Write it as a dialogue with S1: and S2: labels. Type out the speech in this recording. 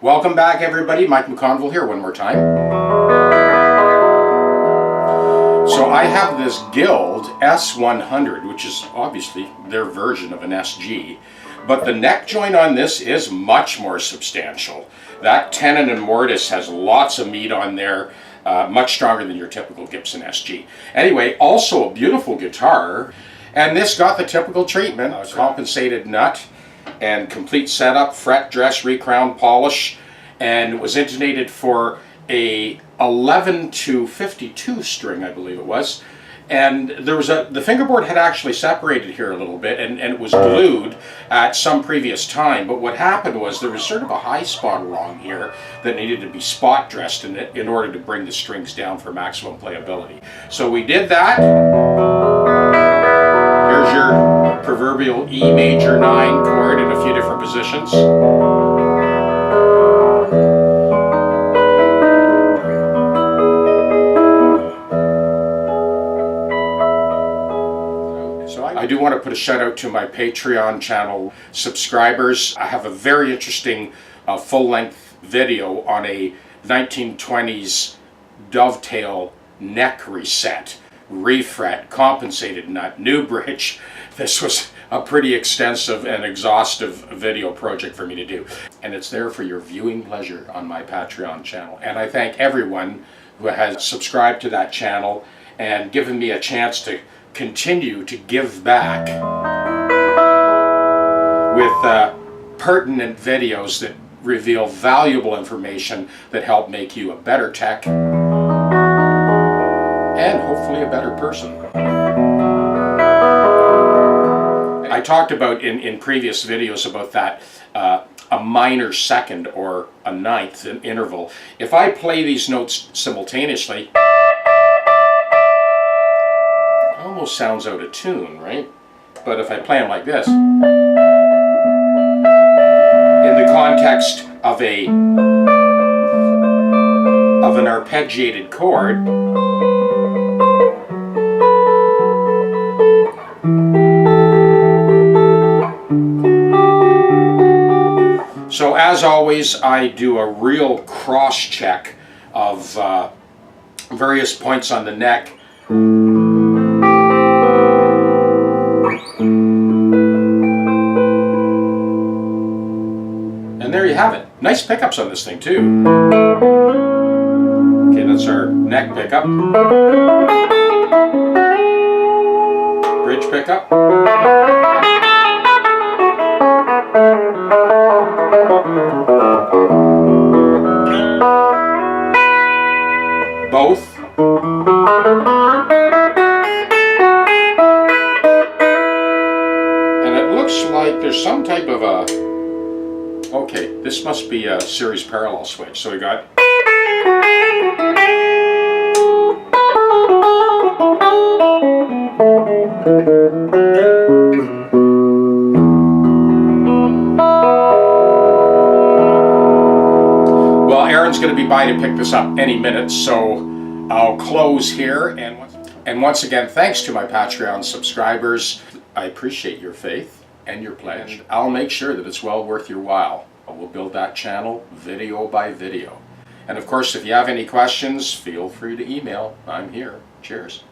S1: Welcome back, everybody. Mike McConville here one more time. So I have this Guild S-100, which is obviously their version of an SG, but the neck joint on this is much more substantial. That tenon and mortise has lots of meat on there, much stronger than your typical Gibson SG. Anyway, also a beautiful guitar, and this got the typical treatment, a compensated nut and complete setup, fret, dress, recrown, polish, and was intonated for a 11 to 52 string, I believe it was. And there was the fingerboard had actually separated here a little bit, and it was glued at some previous time. But what happened was there was sort of a high spot along here that needed to be spot dressed in order to bring the strings down for maximum playability. So we did that. Here's your proverbial E major 9 chord in a few different positions. I do want to put a shout out to my Patreon channel subscribers. I have a very interesting full-length video on a 1920s dovetail neck reset, refret, compensated nut, new bridge. This was a pretty extensive and exhaustive video project for me to do. And it's there for your viewing pleasure on my Patreon channel. And I thank everyone who has subscribed to that channel and given me a chance to continue to give back with pertinent videos that reveal valuable information that help make you a better tech and hopefully a better person. I talked about in previous videos about that a minor second or a ninth interval. If I play these notes simultaneously, almost sounds out of tune, right? But if I play them like this, in the context of an arpeggiated chord, so as always, I do a real cross-check of various points on the neck. And there you have it. Nice pickups on this thing too. Okay, that's our neck pickup. Bridge pickup. Both. And it looks like there's some type of a... Okay, this must be a series parallel switch. So we got... Well, Aaron's going to be by to pick this up any minute, so I'll close here. And once again, thanks to my Patreon subscribers. I appreciate your faith and your pledge. I'll make sure that it's well worth your while. We'll build that channel video by video. And of course, if you have any questions, feel free to email. I'm here. Cheers.